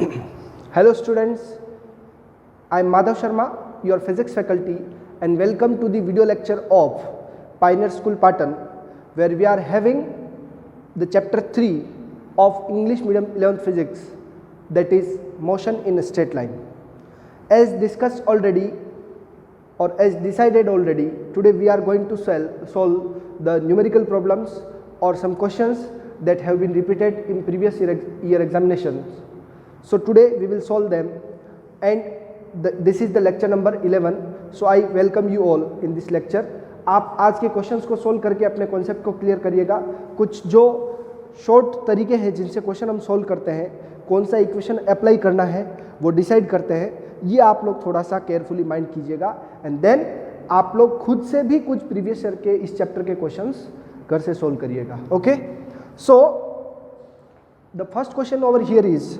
Hello students, I am Madhav Sharma, your physics faculty, and welcome to the video lecture of Pioneer School Patan, where we are having the chapter 3 of English Medium 11th Physics, that is motion in a straight line. As discussed already or as decided already, today we are going to solve the numerical problems or some questions that have been repeated in previous year examinations. So today we will solve them, and this is the lecture number 11. So I welcome you all in this lecture. आप आज के questions को solve करके अपने concept को clear करिएगा. कुछ जो शॉर्ट तरीके हैं जिनसे क्वेश्चन हम सोल्व करते हैं, कौन सा इक्वेशन अप्लाई करना है वो डिसाइड करते हैं, ये आप लोग थोड़ा सा केयरफुली माइंड कीजिएगा. एंड देन आप लोग खुद से भी कुछ प्रीवियस ईयर के इस चैप्टर के क्वेश्चंस घर से सोल्व करिएगा. Okay, so the first question over here is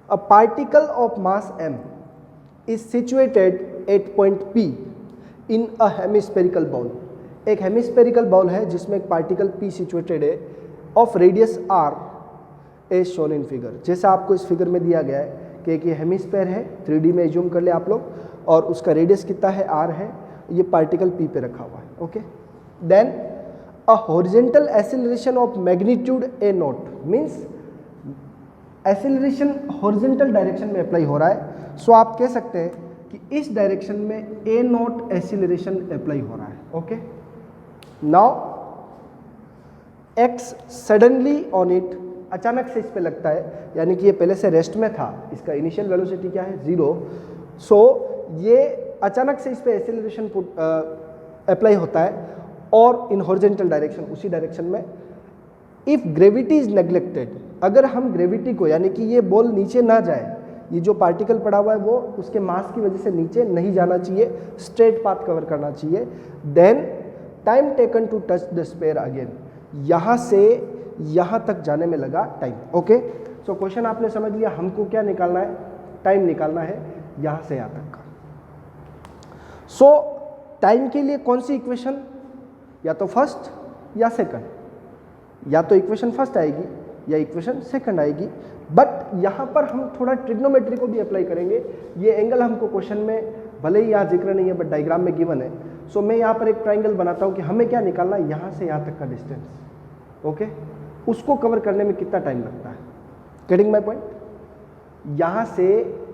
a particle of mass m is situated at point P in a hemispherical ball. एक hemispherical ball है जिसमें एक particle P situated है of radius r as shown in figure. जैसा आपको इस figure में दिया गया है कि एक ये हेमिस्फेयर है, 3D में एज्यूम कर ले आप लोग, और उसका रेडियस कितना है, r है, ये पार्टिकल P पे रखा हुआ है. Okay, then a horizontal acceleration of magnitude a nought means acceleration horizontal direction में अप्लाई हो रहा है. सो आप कह सकते हैं कि इस डायरेक्शन में ए नॉट एक्सेलरेशन अप्लाई हो रहा है. Okay, now x suddenly on it, अचानक से इस पे लगता है, यानी कि ये पहले से रेस्ट में था, इसका इनिशियल वेलोसिटी क्या है, 0. सो ये अचानक से इस पे एक्सेलरेशन अप्लाई होता है और इन हॉरिजॉन्टल डायरेक्शन, उसी डायरेक्शन में. इफ ग्रेविटी इज नेग्लेक्टेड, अगर हम ग्रेविटी को, यानी कि ये बॉल नीचे ना जाए, ये जो पार्टिकल पड़ा हुआ है वो उसके मास की वजह से नीचे नहीं जाना चाहिए, स्ट्रेट पाथ कवर करना चाहिए. Then time taken to touch the sphere again, यहाँ से यहाँ तक जाने में लगा टाइम. ओके, सो क्वेश्चन आपने समझ लिया. हमको क्या निकालना है, टाइम निकालना है यहाँ से यहाँ तक का. सो टाइम के लिए कौन सी इक्वेशन, या तो फर्स्ट या सेकंड, या तो इक्वेशन फर्स्ट आएगी या इक्वेशन सेकंड आएगी. बट यहाँ पर हम थोड़ा ट्रिग्नोमेट्री को भी अप्लाई करेंगे. ये एंगल हमको क्वेश्चन में भले ही यहाँ जिक्र नहीं है बट डायग्राम में गिवन है. सो मैं यहाँ पर एक ट्राइंगल बनाता हूँ कि हमें क्या निकालना है, यहाँ से यहाँ तक का डिस्टेंस. ओके, उसको कवर करने में कितना टाइम लगता है, गेटिंग माई पॉइंट. यहाँ से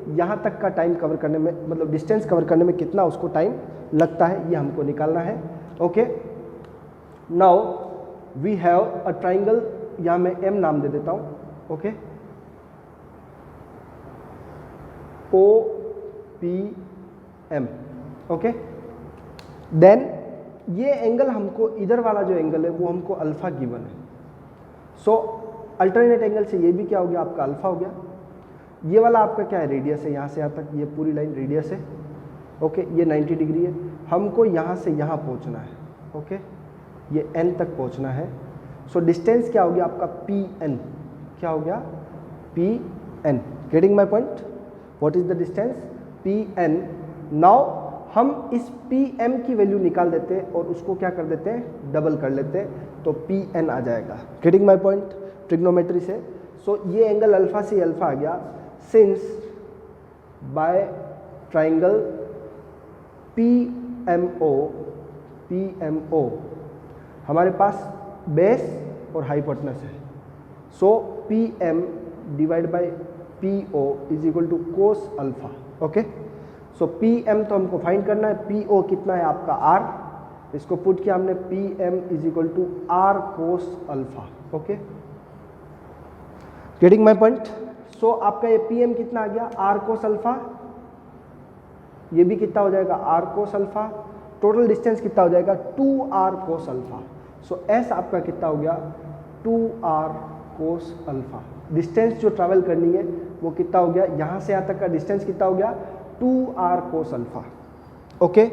यहाँ तक का टाइम कवर करने में, मतलब डिस्टेंस कवर करने में कितना उसको टाइम लगता है, ये हमको निकालना है. Okay, now we have a triangle, यहाँ मैं m नाम दे देता हूँ. Okay, O P M. Okay, then ये एंगल हमको, इधर वाला जो एंगल है वो हमको अल्फा गिवन है. सो अल्टरनेट एंगल से ये भी क्या हो गया, आपका अल्फा हो गया. ये वाला आपका क्या है, रेडियस है, यहाँ से यहाँ तक ये पूरी लाइन रेडियस है. ओके, ये 90 डिग्री है. हमको यहाँ से यहाँ पहुँचना है. ओके, ये n तक पहुँचना है. सो डिस्टेंस क्या हो गया आपका, Pn. क्या हो गया, Pn. Getting my point, what is the distance, Pn. Now हम इस Pm की वैल्यू निकाल देते हैं और उसको क्या कर देते हैं, डबल कर लेते हैं, तो Pn आ जाएगा. गेटिंग माई पॉइंट, ट्रिग्नोमेट्री से. सो ये एंगल अल्फा से अल्फा आ गया, सिंस बाय ट्राइंगल PMO हमारे पास बेस और हाइपोटेनस है. So PM divide by PO is equal to cos alpha. Okay, so PM तो हमको फाइंड करना है, PO कितना है आपका R, इसको पुट किया हमने, PM is equal to R cos alpha. Okay, getting my point. So आपका ये PM कितना आ गया, R कोस अल्फा, ये भी कितना हो जाएगा, R cos alpha. Total distance कितना हो जाएगा, 2R कोस अल्फा. सो S आपका कितना हो गया, 2R कोस अल्फा. डिस्टेंस जो ट्रैवल करनी है वो कितना हो गया, यहाँ से यहाँ तक का डिस्टेंस कितना हो गया, 2R cos alpha. Okay,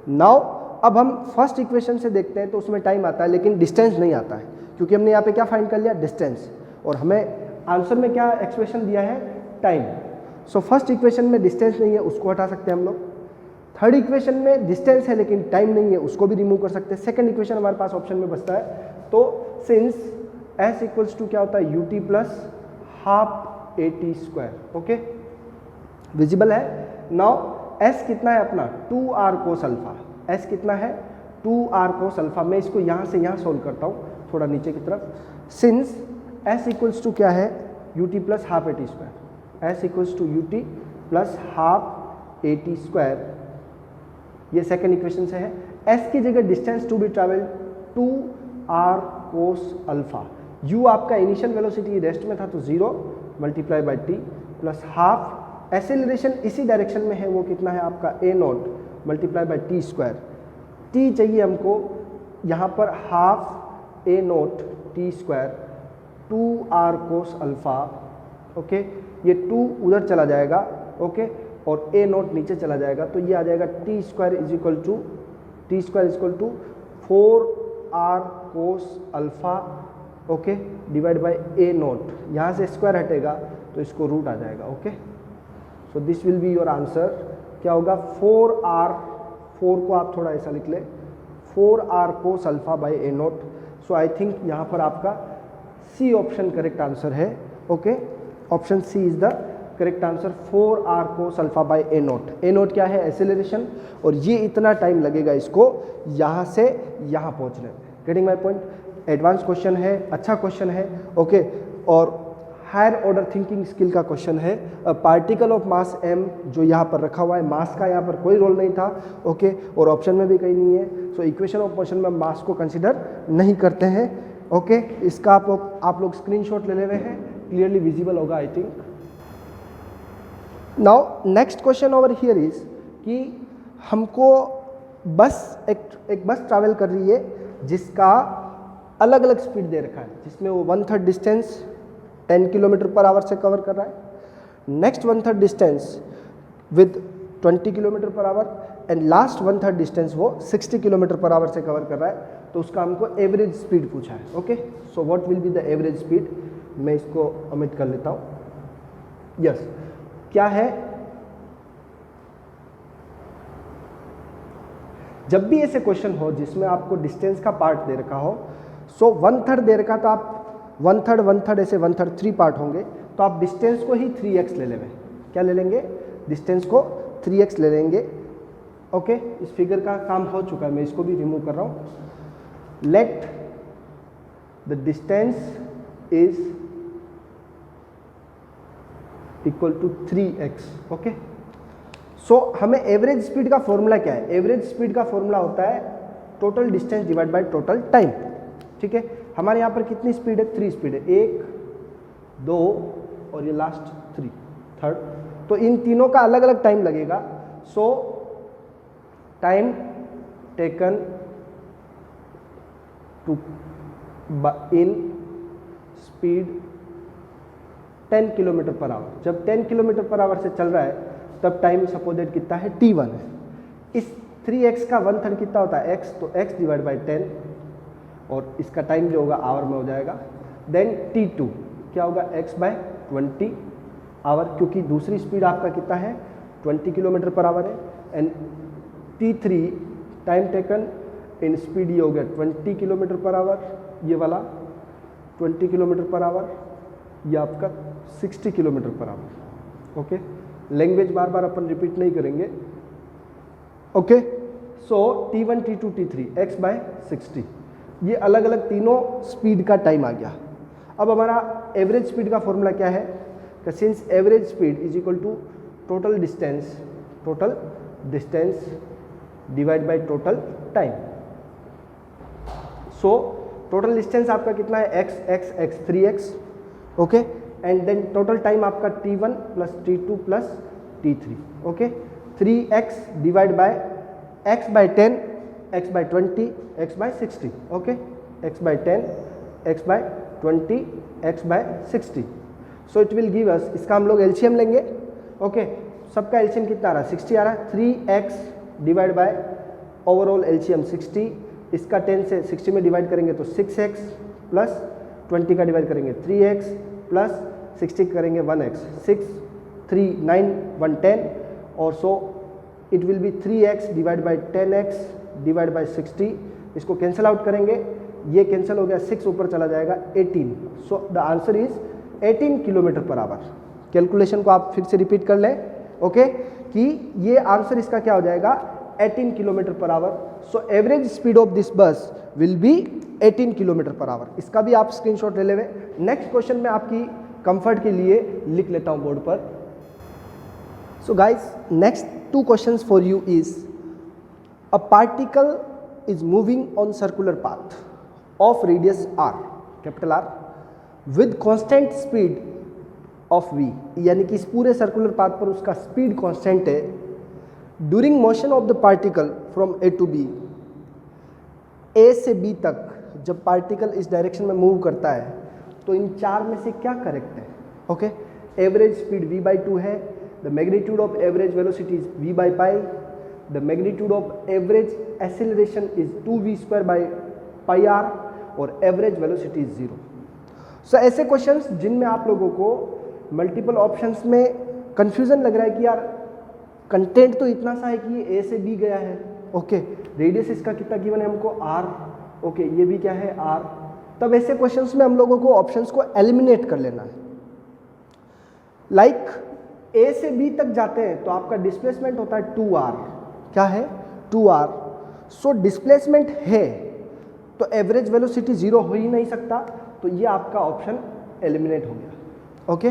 now अब हम फर्स्ट इक्वेशन से देखते हैं तो उसमें टाइम आता है लेकिन डिस्टेंस नहीं आता है, क्योंकि हमने यहाँ पे क्या फाइंड कर लिया, डिस्टेंस, और हमें आंसर में क्या एक्सप्रेशन दिया है, टाइम. सो फर्स्ट इक्वेशन में डिस्टेंस नहीं है, उसको हटा सकते हैं हम लोग. थर्ड इक्वेशन में डिस्टेंस है लेकिन टाइम नहीं है, उसको भी रिमूव कर सकते हैं. सेकंड इक्वेशन हमारे पास ऑप्शन में बचता है. तो सिंस s इक्वल्स टू क्या होता है, ut plus half AT square. Okay, visible है। नाउ S कितना है अपना 2R कोस अल्फा। S कितना है 2R कोस अल्फा। मैं इसको यहाँ से यहाँ सोल्व करता हूँ, थोड़ा नीचे की तरफ। सिंस S इक्वल्स टू क्या है UT plus half AT square. S equals to UT plus half AT square, ये सेकेंड इक्वेशन से है। S की जगह distance to be travel 2R cos alpha. U आपका इनिशियल वेलोसिटी रेस्ट में था तो 0 multiply by T plus half acceleration इसी डायरेक्शन में है, वो कितना है आपका A0 multiply by T square. T चाहिए हमको यहाँ पर half A0 T square 2R cos alpha. Okay, ये 2 उधर चला जाएगा। ओके, और A0 नीचे चला जाएगा, तो ये आ जाएगा T square is equal to 4R cos alpha. Okay, divide by A0, यहाँ से स्क्वायर हटेगा तो इसको रूट आ जाएगा। Okay, so this will be your answer. क्या होगा 4R, 4 को आप थोड़ा ऐसा लिख ले 4R cos alpha by A0। So I think यहाँ पर आपका C ऑप्शन करेक्ट आंसर है। Okay, option C is the correct answer, 4R cos alpha by A0। A0 क्या है एक्सेलरेशन, और ये इतना टाइम लगेगा इसको यहाँ से यहाँ पहुँचने में। Getting my point? Advance question है, अच्छा क्वेश्चन है। ओके, और हायर ऑर्डर थिंकिंग स्किल का क्वेश्चन है। पार्टिकल ऑफ मास m जो यहाँ पर रखा हुआ है, मास का यहाँ पर कोई रोल नहीं था। ओके, और ऑप्शन में भी कहीं नहीं है। सो इक्वेशन ऑफ मोशन में मास को कंसिडर नहीं करते हैं। ओके, इसका आप लोग स्क्रीनशॉट ले हुए हैं, क्लियरली विजिबल होगा I think. Now next question over here is कि हमको एक बस ट्रैवल कर रही है जिसका अलग अलग स्पीड दे रखा है, जिसमें वो 1/3 डिस्टेंस 10 किलोमीटर पर आवर से कवर कर रहा है, next 1/3 distance with 20 kilometre per our, and last 1/3 distance वो 60 किलोमीटर पर आवर से कवर कर रहा है। तो उसका हमको एवरेज स्पीड पूछा है। Okay, so what will be the average speed? मैं इसको ओमिट कर लेता हूँ। यस, क्या है, जब भी ऐसे क्वेश्चन हो जिसमें आपको डिस्टेंस का पार्ट दे रखा हो, सो 1/3 दे रखा तो आप 1/3 ऐसे 1/3 3 पार्ट होंगे, तो आप डिस्टेंस को ही 3x ले लेंगे। क्या ले लेंगे? डिस्टेंस को 3x ले लेंगे। ओके, इस फिगर का काम हो चुका है, मैं इसको भी रिमूव कर रहा हूँ। Let the distance is equal to 3x। Okay, so हमें एवरेज स्पीड का फॉर्मूला क्या है? एवरेज स्पीड का फॉर्मूला होता है total distance divide by total time. ठीक है, हमारे यहाँ पर कितनी स्पीड है? 3 स्पीड है, 1 2 और ये लास्ट 3 थर्ड। तो इन तीनों का अलग अलग टाइम लगेगा। So time taken to in speed 10 kilometre per hour. जब 10 किलोमीटर पर आवर से चल रहा है तब टाइम सपोजेड कितना है? t1 है। इस 3x का 1/3 कितना होता है? x, तो x डिवाइड बाई 10, और इसका टाइम जो होगा आवर में हो जाएगा। देन t2 क्या होगा? x बाय 20 आवर, क्योंकि दूसरी स्पीड आपका कितना है? 20 किलोमीटर पर आवर है। And t3 time taken in speed, ये हो गया 20 किलोमीटर पर आवर, ये वाला 20 किलोमीटर पर आवर, ये आपका 60 kilometre per hour. Okay, language बार बार अपन रिपीट नहीं करेंगे। Okay, so t1 t2 t3 x by 60, ये अलग अलग तीनों स्पीड का टाइम आ गया। अब हमारा एवरेज स्पीड का फॉर्मूला क्या है? Since average speed is equal to total distance divide by total time. So total distance आपका कितना है? x 3x। Okay, and then total time आपका t1 plus t2 plus t3। Okay, 3x divide by x by 10, x by 20, x by 60। Okay, x by 10, x by 20, x by 60। So it will give us, इसका हम लोग LCM लेंगे। Okay, सबका LCM कितना आ रहा है? 60 आ रहा है। 3x divide bye overall LCM 60, इसका 10 से 60 में डिवाइड करेंगे तो 6x प्लस 20 का डिवाइड करेंगे 3x प्लस 60 करेंगे 1x, 6 3 9 1 10, और सो it will B 3x divide by 10x divide by 60। इसको कैंसिल आउट करेंगे, ये कैंसिल हो गया, 6 ऊपर चला जाएगा 18। सो the answer is 18 kilometre per our. Calculation को आप फिर से रिपीट कर लें, ओके, कि ये आंसर इसका क्या हो जाएगा 18 kilometre per hour. So average speed of this bus will be 18 kilometre per hour. इसका भी आप स्क्रीनशॉट ले लेवे। नेक्स्ट क्वेश्चन में आपकी कंफर्ट के लिए लिख लेता हूं बोर्ड पर। So guys, next 2 questions for you is a particle is moving on circular path of radius r, capital R, with constant speed of v, यानी कि इस पूरे सर्कुलर पाथ पर उसका स्पीड कांस्टेंट है। During motion of the particle from A to B, A से B तक जब पार्टिकल इस डायरेक्शन में मूव करता है तो इन 4 में से क्या करेक्ट है? ओके, एवरेज स्पीड v/2 है, the magnitude of average velocity is v/π, the magnitude of average acceleration is 2v² by pi r और average velocity is 0। सो ऐसे क्वेश्चंस जिनमें आप लोगों को मल्टीपल ऑप्शंस में कंफ्यूजन लग रहा है कि यार कंटेंट तो इतना सा है कि ये a से b गया है, ओके, रेडियस इसका कितना गिवन है हमको r, ओके, ये भी क्या है r, तब ऐसे क्वेश्चंस में हम लोगों को ऑप्शंस को एलिमिनेट कर लेना है। लाइक a से b तक जाते हैं तो आपका डिस्प्लेसमेंट होता है 2r, क्या है 2r। सो डिस्प्लेसमेंट है तो एवरेज वेलोसिटी 0 हो ही नहीं सकता, तो ये आपका ऑप्शन एलिमिनेट हो गया, ओके,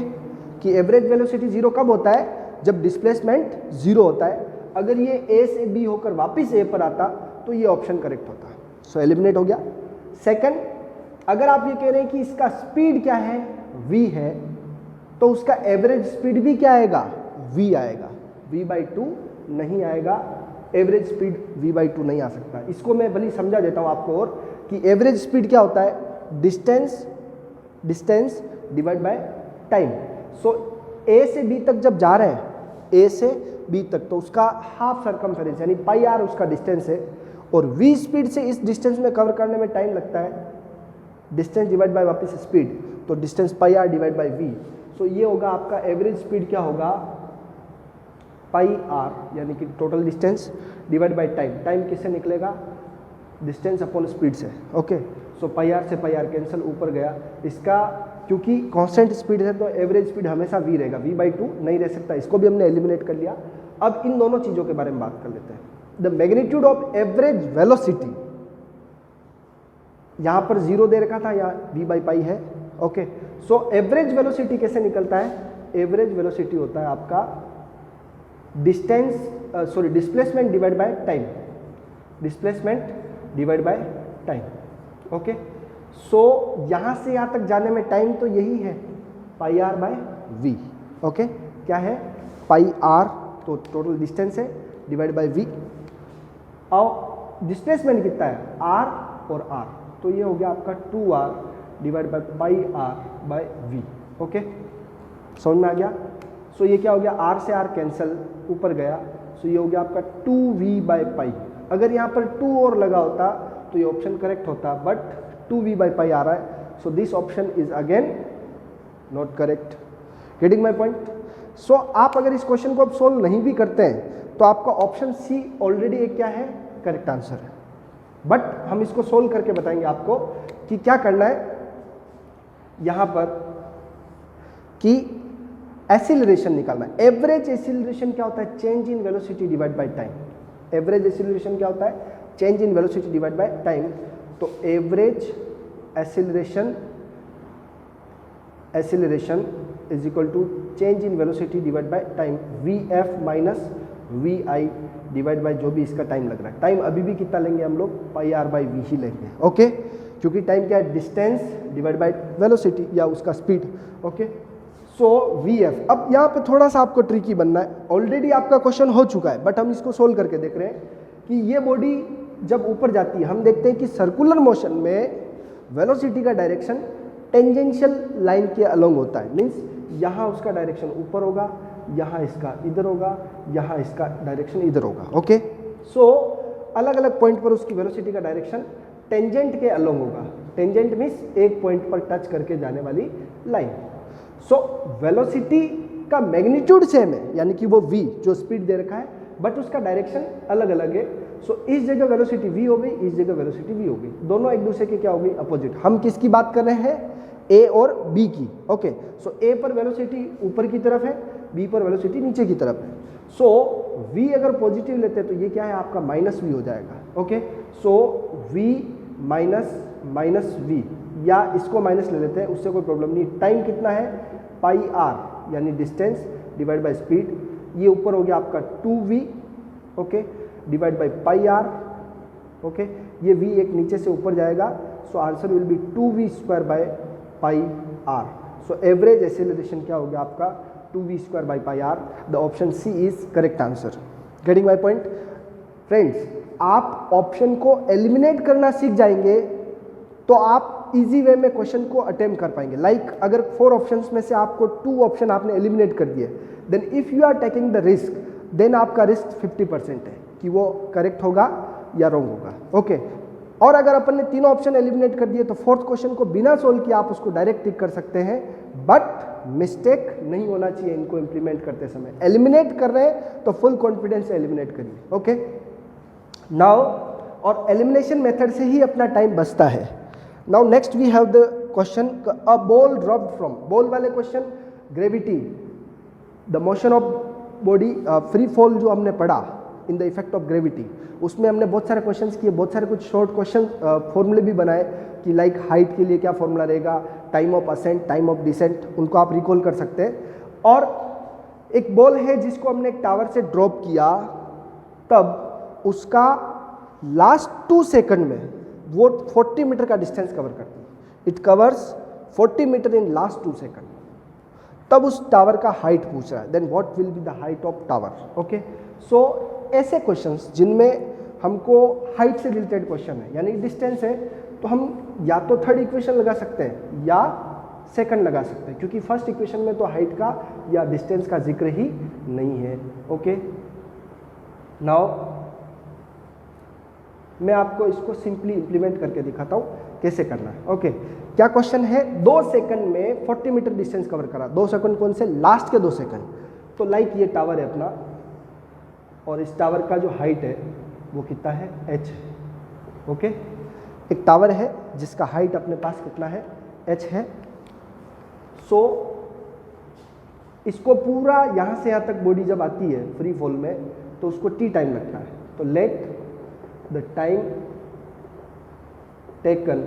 कि एवरेज वेलोसिटी 0 कब होता है? जब डिस्प्लेसमेंट 0 होता है। अगर ये a से b होकर वापस a पर आता तो ये ऑप्शन करेक्ट होता, सो एलिमिनेट हो गया। सेकंड, अगर आप ये कह रहे हैं कि इसका स्पीड क्या है v है, तो उसका एवरेज स्पीड भी क्या आएगा v आएगा, v/2 नहीं आएगा, एवरेज स्पीड v/2 नहीं आ सकता। इसको मैं भले समझा देता हूँ आपको और कि एवरेज स्पीड क्या होता है, distance divide by time. So a से b तक जब जा रहे हैं, a से b तक, तो उसका हाफ सर्कमफेरेंस यानी पाई r उसका डिस्टेंस है, और v स्पीड से इस डिस्टेंस में कवर करने में टाइम लगता है, डिस्टेंस डिवाइड बाय वापस स्पीड, तो distance pi r divide by v। सो ये होगा आपका एवरेज स्पीड क्या होगा पाई r, यानी कि total distance divide by time. Time किससे निकलेगा? डिस्टेंस अपॉन स्पीड से, ओके। सो पाई r से पाई r कैंसिल, ऊपर गया इसका, क्योंकि कांस्टेंट स्पीड है तो एवरेज स्पीड हमेशा v रहेगा, v/2 नहीं रह सकता। इसको भी हमने एलिमिनेट कर लिया। अब इन दोनों चीज़ों के बारे में बात कर लेते हैं। The magnitude of average velocity, यहाँ पर 0 दे रखा था, यहाँ v/π है, ओके। सो एवरेज वेलोसिटी कैसे निकलता है? एवरेज वेलोसिटी होता है आपका displacement divide by time, displacement divide by time, okay. So यहाँ से यहाँ तक जाने में टाइम तो यही है पाई r बाय v, ओके। क्या है? पाई r, तो टोटल डिस्टेंस है, डिवाइड बाय v, और डिस्प्लेसमेंट कितना है r और r, तो ये हो गया आपका 2r divide by pi r by v, okay. समझ में आ गया? सो ये क्या हो गया, r से r कैंसिल, ऊपर गया, सो ये हो गया आपका 2v/π। अगर यहाँ पर 2 और लगा होता तो ये ऑप्शन करेक्ट होता, बट 2v/π आ रहा है, so this option is again not correct. Getting my point? So आप अगर इस क्वेश्चन को अब सोल्व नहीं भी करते हैं तो आपका ऑप्शन सी ऑलरेडी एक क्या है, करेक्ट आंसर है। बट हम इसको सोल्व करके बताएंगे आपको कि क्या करना है यहाँ पर, कि एक्सीलरेशन निकालना है। एवरेज एक्सीलरेशन क्या होता है? Change in velocity divide by time. Average acceleration क्या होता है? Change in velocity divide by time. तो average acceleration is equal to change in velocity divide by time, vf minus vi divide by जो भी इसका टाइम लग रहा है। टाइम अभी भी कितना लेंगे हम लोग? पाई r बाई v ही लेंगे, ओके, क्योंकि टाइम क्या है? डिस्टेंस डिवाइड बाय वेलोसिटी या उसका स्पीड, ओके। सो vf, अब यहाँ पे थोड़ा सा आपको ट्रिकी बनना है। ऑलरेडी आपका क्वेश्चन हो चुका है, बट हम इसको सोल्व करके देख रहे हैं कि ये बॉडी जब ऊपर जाती है, हम देखते हैं कि सर्कुलर मोशन में वेलोसिटी का डायरेक्शन टेंजेंशियल लाइन के अलोंग होता है। मीन्स यहाँ उसका डायरेक्शन ऊपर होगा, यहाँ इसका इधर होगा, यहाँ इसका डायरेक्शन इधर होगा, ओके। सो अलग अलग पॉइंट पर उसकी वेलोसिटी का डायरेक्शन टेंजेंट के अलोंग होगा। टेंजेंट मीन्स एक पॉइंट पर टच करके जाने वाली लाइन। सो वेलोसिटी का मैग्नीट्यूड सेम है, यानी कि वो v जो स्पीड दे रखा है, बट उसका डायरेक्शन अलग अलग है। सो इस जगह वेलोसिटी v हो गई, इस जगह वेलोसिटी v हो गई, दोनों एक दूसरे के क्या हो गई? अपोजिट। हम किसकी बात कर रहे हैं? ए और बी की। ओके, सो ए पर वेलोसिटी ऊपर की तरफ है, बी पर वेलोसिटी नीचे की तरफ है। सो v अगर पॉजिटिव लेते हैं तो ये क्या है आपका माइनस v हो जाएगा। ओके, सो v माइनस v, या इसको माइनस ले लेते हैं, उससे कोई प्रॉब्लम नहीं। टाइम कितना है, पाई आर यानी डिस्टेंस डिवाइड बाय स्पीड, ये ऊपर हो गया आपका 2v, okay, divide by pi r. Okay, ये v एक नीचे से ऊपर जाएगा, so answer will be 2v square by pi r. So average acceleration क्या हो गया आपका 2v square by pi r. The option C is correct answer. Getting my point friends, आप ऑप्शन को एलिमिनेट करना सीख जाएंगे तो आप इजी वे में क्वेश्चन को अटेम्प्ट कर पाएंगे। लाइक अगर 4 ऑप्शंस में से आपको 2 ऑप्शन आपने एलिमिनेट कर दिए, then if you are taking the risk, then आपका रिस्क 50% है कि वो करेक्ट होगा या रॉन्ग होगा। ओके, और अगर अपन ने 3 ऑप्शन एलिमिनेट कर दिए तो 4th क्वेश्चन को बिना सोल्व किए आप उसको डायरेक्ट टिक कर सकते हैं, बट मिस्टेक नहीं होना चाहिए इनको इंप्लीमेंट करते समय। एलिमिनेट कर रहे हैं तो फुल कॉन्फिडेंस से एलिमिनेट करिए। ओके, नाउ और एलिमिनेशन मेथड से ही अपना टाइम बचता है। Now next we have the question a ball dropped from, ball वाले question, gravity, the motion of body, free fall जो हमने पढ़ा in the effect of gravity, उसमें हमने बहुत सारे क्वेश्चंस किए, बहुत सारे कुछ शॉर्ट क्वेश्चन फॉर्मूले भी बनाए कि लाइक हाइट के लिए क्या फॉर्मूला रहेगा, time of ascent, time of descent, उनको आप रिकॉल कर सकते हैं। और एक बॉल है जिसको हमने एक टावर से ड्रॉप किया, तब उसका लास्ट 2 सेकंड में वो 40 मीटर का डिस्टेंस कवर करती है। It covers 40 metre in last 2 second. तब उस टावर का हाइट पूछ रहा है, then what will be the height of tower. Okay, so ऐसे क्वेश्चंस जिनमें हमको हाइट से रिलेटेड क्वेश्चन है यानी डिस्टेंस है, तो हम या तो थर्ड इक्वेशन लगा सकते हैं या सेकंड लगा सकते हैं, क्योंकि फर्स्ट इक्वेशन में तो हाइट का या डिस्टेंस का जिक्र ही नहीं है। ओके, नाउ मैं आपको इसको सिंपली इंप्लीमेंट करके दिखाता हूँ कैसे करना है। ओके, क्या क्वेश्चन है, 2 सेकंड में 40 मीटर डिस्टेंस कवर करा। 2 सेकंड कौन से, लास्ट के 2 सेकंड। तो लाइक ये टावर है अपना, और इस टावर का जो हाइट है वो कितना है, h है। ओके, एक टावर है जिसका हाइट अपने पास कितना है, h है। सो इसको पूरा यहाँ से यहाँ तक बॉडी जब आती है फ्री फॉल में तो उसको t टाइम लगता है। तो let the time taken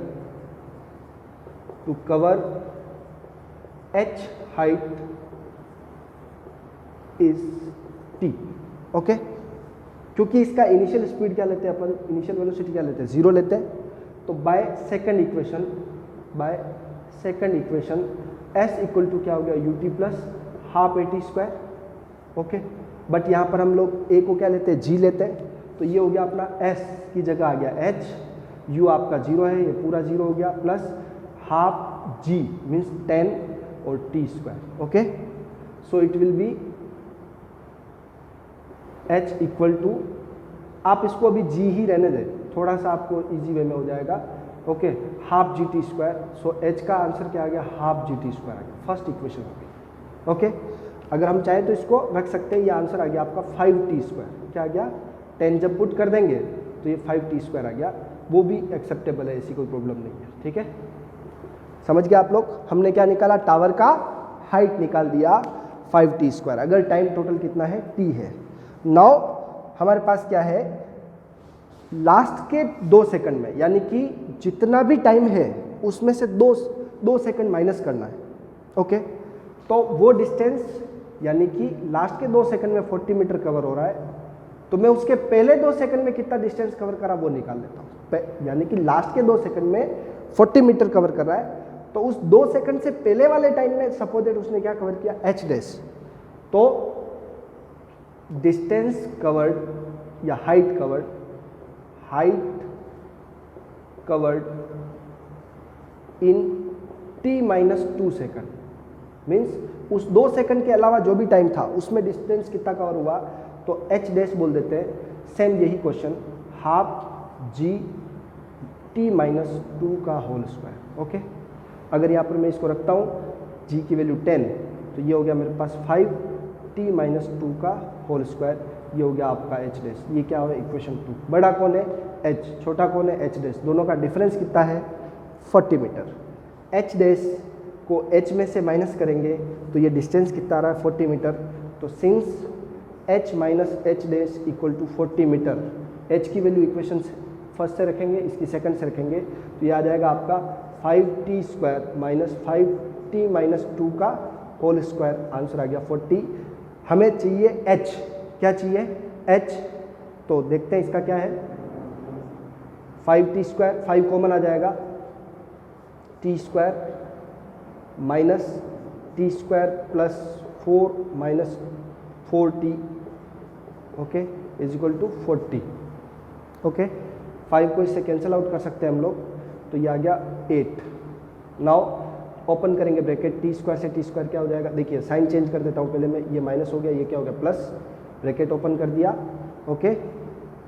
to cover h height is t। Okay, क्योंकि इसका इनिशियल स्पीड क्या लेते हैं अपन, इनिशियल वेलोसिटी क्या लेते हैं, 0 लेते हैं। तो by second equation s equal to क्या हो गया, ut plus half at square. Okay, but यहाँ पर हम लोग a को क्या लेते हैं, g लेते हैं, तो ये हो गया अपना s की जगह आ गया h, u आपका 0 है, ये पूरा 0 हो गया, प्लस हाफ g मीन्स 10 और t square. Okay, so it will be h equal to, आप इसको अभी g ही रहने दें, थोड़ा सा आपको इजी वे में हो जाएगा। Okay, half g t square. So h का आंसर क्या आ गया, हाफ जी टी स्क्वायर आ गया, फर्स्ट इक्वेशन हो गई। ओके, अगर हम चाहें तो इसको रख सकते हैं, ये आंसर आ गया आपका 5t स्क्वायर। क्या आ गया, 10 जब पुट कर देंगे तो ये 5t स्क्वायर आ गया, वो भी एक्सेप्टेबल है, ऐसी कोई प्रॉब्लम नहीं है। ठीक है, समझ गए आप लोग। हमने क्या निकाला, टावर का हाइट निकाल दिया 5t स्क्वायर, अगर टाइम टोटल कितना है, t है। नाउ हमारे पास क्या है, लास्ट के 2 सेकंड में, यानी कि जितना भी टाइम है उसमें से 2 सेकंड माइनस करना है। ओके, तो वो डिस्टेंस यानी कि लास्ट के 2 सेकंड में 40 मीटर कवर हो रहा है, तो मैं उसके पहले 2 सेकंड में कितना डिस्टेंस कवर करा वो निकाल लेता हूँ। यानी कि लास्ट के 2 सेकंड में 40 मीटर कवर कर रहा है, तो उस 2 सेकंड से पहले वाले टाइम में सपोज दैट उसने क्या कवर किया, h डैश। तो डिस्टेंस कवर्ड या height covered in t-2 second, means उस 2 सेकंड के अलावा जो भी टाइम था उसमें डिस्टेंस कितना कवर हुआ, तो h डैश बोल देते हैं। सेम यही क्वेश्चन, हाफ g t-2 का होल स्क्वायर। ओके, अगर यहाँ पर मैं इसको रखता हूँ g की वैल्यू 10, तो ये हो गया मेरे पास 5t-2 का होल स्क्वायर, ये हो गया आपका h डैश। ये क्या हो, इक्वेशन 2। बड़ा कौन है, h, छोटा कौन है, h डैश। दोनों का डिफरेंस कितना है, 40 मीटर। h डैश को h में से माइनस करेंगे तो ये डिस्टेंस कितना आ रहा है 40 मीटर। तो since h minus H dash equal to 40 metre, h की वैल्यू इक्वेशन फर्स्ट से रखेंगे, इसकी सेकंड से रखेंगे, तो ये आ जाएगा आपका 5t square minus 5t minus 2 का होल स्क्वायर। आंसर आ गया 40। हमें चाहिए h, क्या चाहिए h, तो देखते हैं इसका क्या है। 5t स्क्वायर, 5 कॉमन आ जाएगा, t square minus t square plus 4 minus 4t, okay, is equal to 40। Okay, 5 को इससे कैंसिल आउट कर सकते हैं हम लोग, तो ये आ गया 8। नाउ ओपन करेंगे ब्रैकेट, टी स्क्वायर से टी स्क्वायर क्या हो जाएगा, देखिए साइन चेंज कर देता हूँ पहले मैं, ये माइनस हो गया, ये क्या हो गया प्लस, ब्रैकेट ओपन कर दिया। ओके,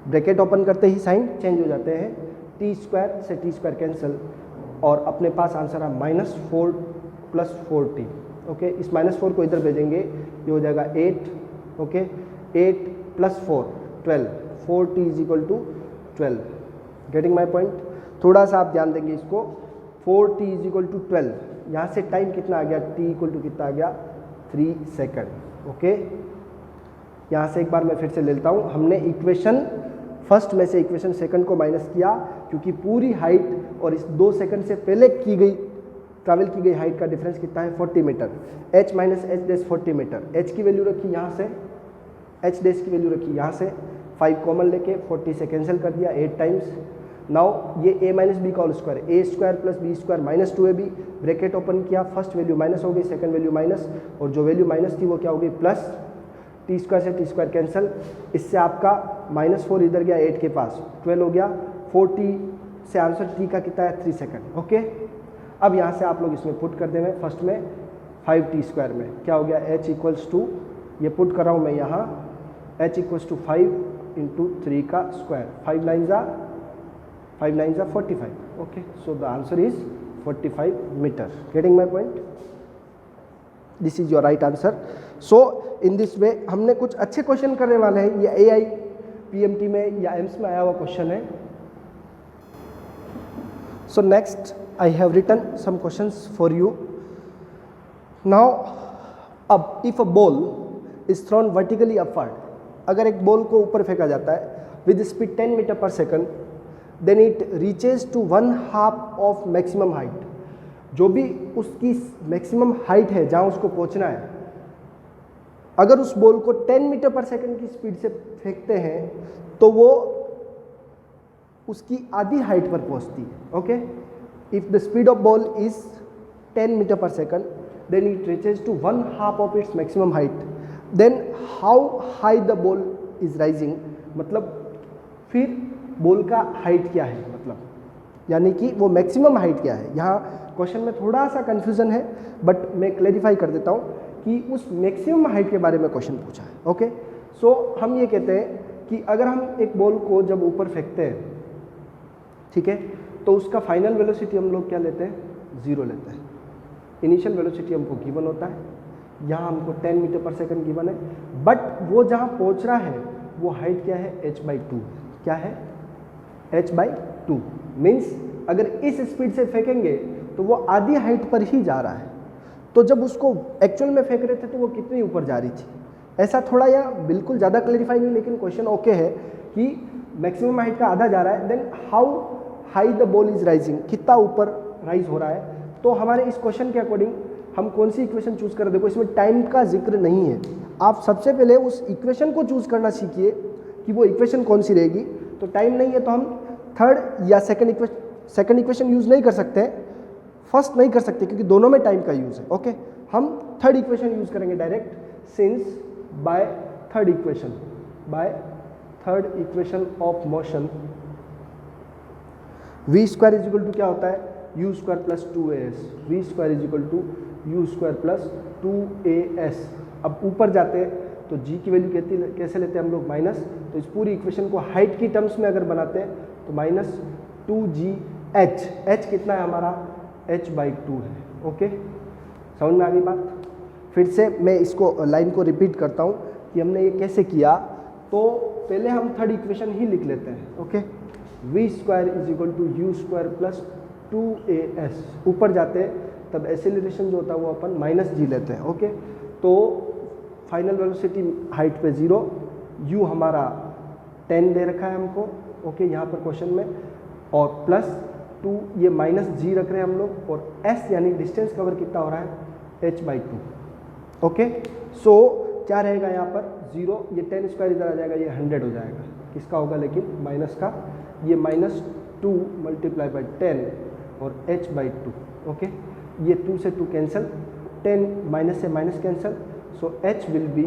ब्रैकेट ओपन करते ही साइन चेंज हो जाते हैं, टी स्क्वायर से टी स्क्वायर कैंसिल, और अपने पास आंसर है माइनस 4 प्लस 4t। ओके, इस माइनस 4 को इधर भेजेंगे, ये हो जाएगा 8। Okay, 8 plus 4 12, 4t is equal to 12। Getting my point? थोड़ा सा आप ध्यान देंगे इसको, 4t इज इक्वल टू 12, यहाँ से टाइम कितना आ गया, t इक्वल टू कितना आ गया 3 सेकंड। ओके, यहाँ से एक बार मैं फिर से ले लेता हूँ। हमने इक्वेशन फर्स्ट में से इक्वेशन सेकंड को माइनस किया, क्योंकि पूरी हाइट और इस 2 सेकंड से पहले की गई ट्रैवल की गई हाइट का डिफरेंस कितना है 40 metre. h minus H dash 40 metre, h की वैल्यू रखी यहाँ से, h डैश की वैल्यू रखी यहाँ से, 5 कॉमन लेके 40 से कैंसिल कर दिया 8 टाइम्स। नाउ ये a माइनस बी का whole square, A square plus B square minus 2ab, bracket open किया, फर्स्ट वैल्यू माइनस हो गई, सेकंड वैल्यू माइनस, और जो वैल्यू माइनस थी वो क्या हो गई प्लस, टी स्क्वायर से टी स्क्वायर कैंसिल, इससे आपका माइनस 4 इधर गया 8 के पास, 12 हो गया, 4t से आंसर t का कितना है 3 सेकंड। ओके, अब यहाँ से आप लोग इसमें पुट कर देंगे, फर्स्ट में 5t स्क्वायर में क्या हो गया h इक्वल्स टू, ये पुट कर रहा हूँ मैं यहाँ, h इक्वल्स टू 5 इंटू 3 का स्क्वायर, 5 9 जा 45। Okay, so the answer is 45 metre. Getting my point? This is your right answer. So in this way हमने कुछ अच्छे क्वेश्चन करने वाले हैं, ये AI PMT में या एम्स में आया हुआ क्वेश्चन है। So next I have written some questions for you. Now, अब if a ball is thrown vertically upward, अगर एक बॉल को ऊपर फेंका जाता है with speed 10 metre per second, then it reaches to 1/2 of maximum height. जो भी उसकी मैक्सिमम हाइट है जहाँ उसको पहुँचना है, अगर उस बॉल को 10 मीटर पर सेकंड की स्पीड से फेंकते हैं तो वो उसकी आधी हाइट पर पहुँचती है। Okay, if the speed of ball is 10 meter per second, then it reaches to 1/2 of its maximum height. Then how high the ball is rising, मतलब फिर बॉल का हाइट क्या है, मतलब यानी कि वो मैक्सिमम हाइट क्या है। यहाँ क्वेश्चन में थोड़ा सा कन्फ्यूजन है, बट मैं क्लैरिफाई कर देता हूँ कि उस मैक्सिमम हाइट के बारे में क्वेश्चन पूछा है। ओके, सो हम ये कहते हैं कि अगर हम एक बॉल को जब ऊपर फेंकते हैं, ठीक है, तो उसका फाइनल वेलोसिटी हम लोग क्या लेते हैं, 0 लेते हैं। इनिशियल वेलोसिटी हमको गिवन होता है, यहाँ हमको 10 मीटर पर सेकंड गिवन है, बट वो जहाँ पहुँच रहा है वो हाइट क्या है h/2, क्या है h/2। मीन्स अगर इस स्पीड से फेंकेंगे तो वो आधी हाइट पर ही जा रहा है, तो जब उसको एक्चुअल में फेंक रहे थे तो वो कितनी ऊपर जा रही थी। ऐसा थोड़ा या बिल्कुल ज़्यादा क्लैरिफाई नहीं, लेकिन क्वेश्चन ओके है कि मैक्सिमम हाइट का आधा जा रहा है, then how high the ball is rising, कितना ऊपर राइज हो रहा है। तो हमारे इस क्वेश्चन के अकॉर्डिंग हम कौन सी इक्वेशन चूज करें, देखो इसमें टाइम का जिक्र नहीं है, आप सबसे पहले उस इक्वेशन को चूज करना सीखिए कि वो इक्वेशन कौन सी रहेगी। तो टाइम नहीं है तो हम थर्ड या सेकंड इक्वेशन यूज़ नहीं कर सकते, फर्स्ट नहीं कर सकते क्योंकि दोनों में टाइम का यूज़ है। ओके, हम थर्ड इक्वेशन यूज़ करेंगे direct, since by third equation of motion v square is equal to क्या होता है, u square plus 2as, v square is equal to u square plus 2as। अब ऊपर जाते हैं तो g की वैल्यू कैसे लेते हैं हम लोग, माइनस, तो इस पूरी इक्वेशन को हाइट की टर्म्स में अगर बनाते हैं तो माइनस 2gh, h कितना है हमारा h/2 है। ओके, समझ में आ गई बात। फिर से मैं इसको लाइन को रिपीट करता हूँ कि हमने ये कैसे किया। तो पहले हम थर्ड इक्वेशन ही लिख लेते हैं। Okay, v square is equal to u square plus 2as, ऊपर जाते हैं तब एसेलरेशन जो होता है वो अपन माइनस जी लेते हैं। ओके, तो फाइनल वेलोसिटी हाइट पे 0, u हमारा 10 दे रखा है हमको, ओके यहाँ पर क्वेश्चन में, और प्लस 2 ये माइनस जी रख रहे हैं हम लोग, और s यानी डिस्टेंस कवर कितना हो रहा है h/2। ओके, सो क्या रहेगा यहाँ पर 0, ये 10 स्क्वायर इधर आ जाएगा, ये 100 हो जाएगा, किसका होगा लेकिन माइनस का, ये -2 मल्टीप्लाई बाई 10 और h/2। ओके, ये 2 से 2 कैंसिल, 10 माइनस से minus cancel, so h will be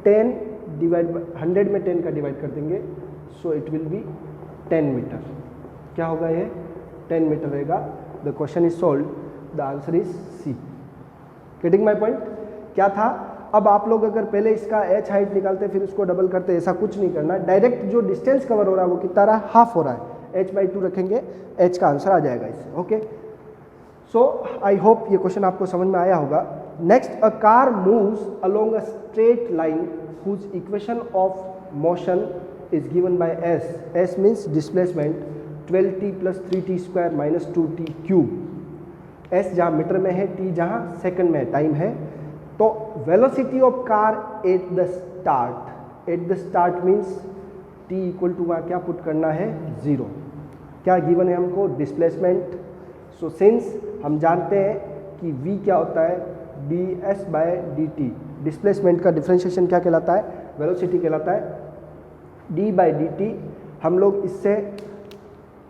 10 divide 100 में 10 का डिवाइड कर देंगे, so it will be 10 metre. क्या होगा ये 10 मीटर रहेगा। The question is solve, the answer is C. Getting my point? क्या था, अब आप लोग अगर पहले इसका h हाइट निकालते फिर उसको डबल करते, ऐसा कुछ नहीं करना, डायरेक्ट जो डिस्टेंस कवर हो रहा है वो कितना रहा है, हाफ हो रहा है, h/2 रखेंगे, h का आंसर आ जाएगा इससे। ओके, सो आई होप ये क्वेश्चन आपको समझ में आया होगा। Next, a car moves along a straight line whose equation of motion is given by s। s means displacement 12t + 3t² - 2t cube. s जहाँ मीटर में है, t जहाँ सेकंड में टाइम है। तो velocity of car at the start, at the start means t equal to वहाँ क्या put करना है 0। क्या गिवन है हमको, डिस्प्लेसमेंट। सो सिंस हम जानते हैं कि v क्या होता है ds/dt, डिस्प्लेसमेंट का डिफरेंशिएशन क्या कहलाता है, वेलोसिटी कहलाता है। d/dt हम लोग इससे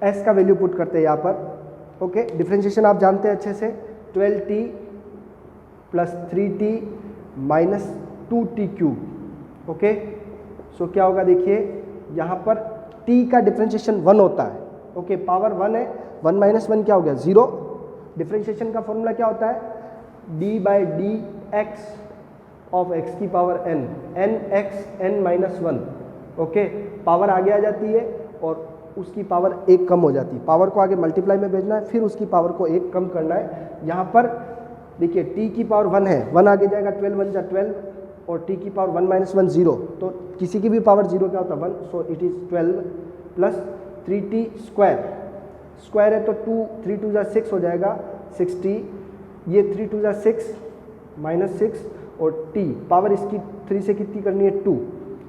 s का वैल्यू पुट करते हैं यहाँ पर। ओके, डिफरेंशिएशन आप जानते हैं अच्छे से, 12t + 3t - 2t cube. Okay, सो क्या होगा देखिए यहाँ पर t का डिफरेंशिएशन 1 होता है। ओके, पावर 1 है, 1 - 1 क्या हो गया 0। डिफरेंशिएशन का फॉर्मूला क्या होता है, d/dx ऑफ x की power n, nx n - 1। Okay, power आगे आ जाती है और उसकी पावर 1 कम हो जाती है, पावर को आगे मल्टीप्लाई में भेजना है, फिर उसकी पावर को 1 कम करना है। यहाँ पर देखिए t की पावर 1 है, 1 आगे जाएगा, 12 1 जा 12, और t की पावर 1 - 1 0, तो किसी की भी पावर 0 क्या होता है 1, so it is 12 + 3t square, square है तो 2 3 2 जा 6 हो जाएगा 60, ये 3 2 जा 6 -6, और t पावर इसकी 3 से कितनी करनी है 2।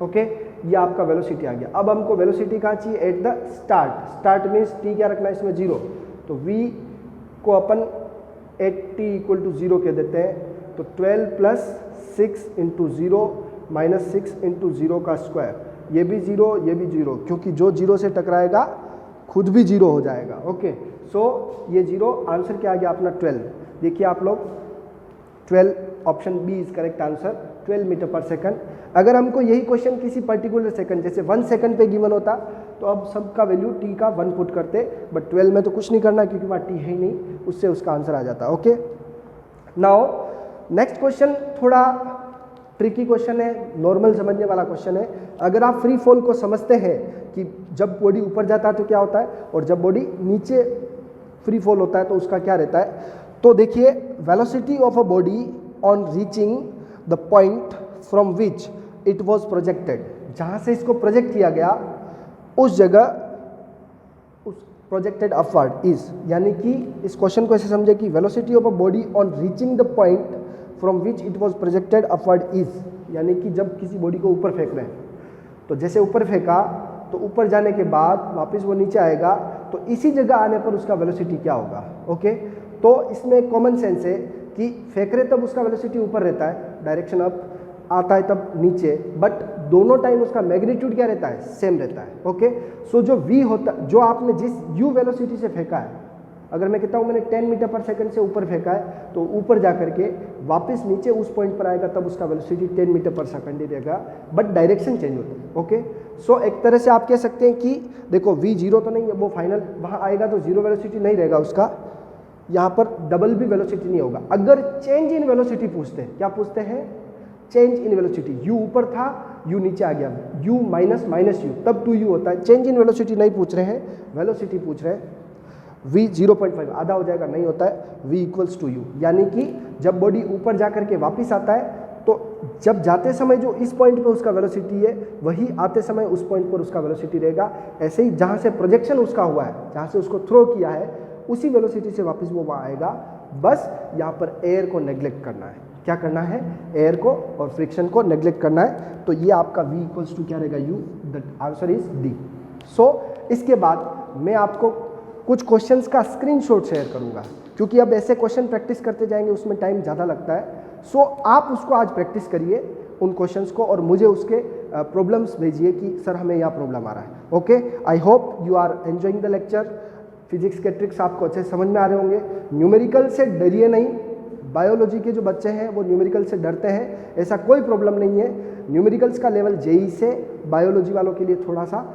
ओके, ये आपका वेलोसिटी आ गया। अब हमको वेलोसिटी कहाँ चाहिए, eight the start. Start means t क्या रखना है इसमें 0, तो v को अपन एट t = 0 कह देते हैं। तो 12 + 6 × 0 - 6 × 0 का स्क्वायर, ये भी 0 ये भी 0, क्योंकि जो 0 से टकराएगा खुद भी 0 हो जाएगा। ओके, सो ये 0, आंसर क्या आ गया अपना 12। देखिए आप लोग 12, option B is correct answer, 12 metre per second. अगर हमको यही क्वेश्चन किसी पर्टिकुलर सेकंड जैसे 1 सेकंड पे गिवन होता तो अब सबका वैल्यू t का 1 पुट करते, बट 12 में तो कुछ नहीं करना क्योंकि वहाँ t है ही नहीं, उससे उसका आंसर आ जाता। ओके, नाउ नेक्स्ट क्वेश्चन थोड़ा ट्रिकी क्वेश्चन है, नॉर्मल समझने वाला क्वेश्चन है। अगर आप फ्री फॉल को समझते हैं कि जब बॉडी ऊपर जाता है तो क्या होता है, और जब बॉडी नीचे फ्री फॉल होता है तो उसका क्या रहता है, तो देखिए velocity of a body on reaching the point from which it was projected, जहाँ से इसको प्रोजेक्ट किया गया उस जगह उस प्रोजेक्टेड अपवर्ड इज, यानी कि इस क्वेश्चन को ऐसे समझे कि velocity of a body on reaching the point from which it was projected upward is, यानी कि जब किसी बॉडी को ऊपर फेंक रहे हैं तो जैसे ऊपर फेंका तो ऊपर जाने के बाद वापस वो नीचे आएगा, तो इसी जगह आने पर उसका वेलोसिटी क्या होगा। ओके, तो इसमें कॉमन सेंस है कि फेंक रहे तब उसका वेलोसिटी ऊपर रहता है, डायरेक्शन अप, आता है तब नीचे, बट दोनों टाइम उसका मैग्नीट्यूड क्या रहता है, सेम रहता है। ओके, सो जो v होता, जो आपने जिस u वेलोसिटी से फेंका है, अगर मैं कहता हूँ मैंने 10 मीटर पर सेकंड से ऊपर फेंका है, तो ऊपर जा करके वापस नीचे उस पॉइंट पर आएगा तब उसका वेलोसिटी 10 मीटर पर सेकंड ही रहेगा, बट डायरेक्शन चेंज होता है। ओके, सो एक तरह से आप कह सकते हैं कि देखो v 0 तो नहीं है, वो फाइनल वहाँ आएगा तो 0 वेलोसिटी नहीं रहेगा उसका, यहाँ पर डबल भी वेलोसिटी नहीं होगा। अगर चेंज इन वेलोसिटी पूछते हैं, क्या पूछते हैं, चेंज इन वेलोसिटी, u ऊपर था u नीचे आ गया, u माइनस u, तब 2u होता है। चेंज इन वेलोसिटी नहीं पूछ रहे हैं, वेलोसिटी पूछ रहे हैं। v 0.5 आधा हो जाएगा, नहीं होता है, v = u, यानी कि जब बॉडी ऊपर जा करके वापस आता है तो जब जाते समय जो इस पॉइंट पे उसका वेलोसिटी है वही आते समय उस पॉइंट पर उसका वेलोसिटी रहेगा। ऐसे ही जहाँ से प्रोजेक्शन उसका हुआ है, जहाँ से उसको थ्रो किया है उसी वेलोसिटी से वापस वो वहाँ आएगा। बस यहाँ पर एयर को नेग्लेक्ट करना है। क्या करना है? एयर को और फ्रिक्शन को नेग्लेक्ट करना है। तो ये आपका v इक्वल्स टू क्या रहेगा? u, the answer is D. So इसके बाद मैं आपको कुछ क्वेश्चंस का स्क्रीनशॉट शेयर करूंगा, क्योंकि अब ऐसे क्वेश्चन प्रैक्टिस करते जाएंगे उसमें टाइम ज़्यादा लगता है। सो आप उसको आज प्रैक्टिस करिए उन क्वेश्चंस को और मुझे उसके प्रॉब्लम्स भेजिए कि सर हमें यहाँ प्रॉब्लम आ रहा है। Okay, I hope you are enjoying the lecture. Physics के ट्रिक्स आपको अच्छे समझ में आ रहे होंगे। न्यूमेरिकल से डरिए नहीं। बायोलॉजी के जो बच्चे हैं वो न्यूमेरिकल से डरते हैं, ऐसा कोई प्रॉब्लम नहीं है। न्यूमेरिकल्स का लेवल जेई से बायोलॉजी वालों के लिए थोड़ा सा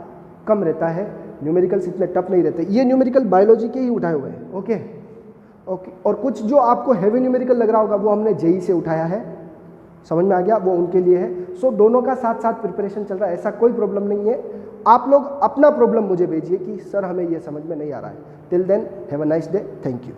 कम रहता है, न्यूमेरिकल्स इतने टफ नहीं रहते। ये न्यूमेरिकल बायोलॉजी के ही उठाए हुए हैं। ओके ओके, और कुछ जो आपको हैवी न्यूमेरिकल लग रहा होगा वो हमने जेई से उठाया है, समझ में आ गया, वो उनके लिए है। सो दोनों का साथ साथ प्रिपरेशन चल रहा है, ऐसा कोई प्रॉब्लम नहीं है। आप लोग अपना प्रॉब्लम मुझे भेजिए कि सर हमें ये समझ में नहीं आ रहा है। Till then have a nice day, thank you.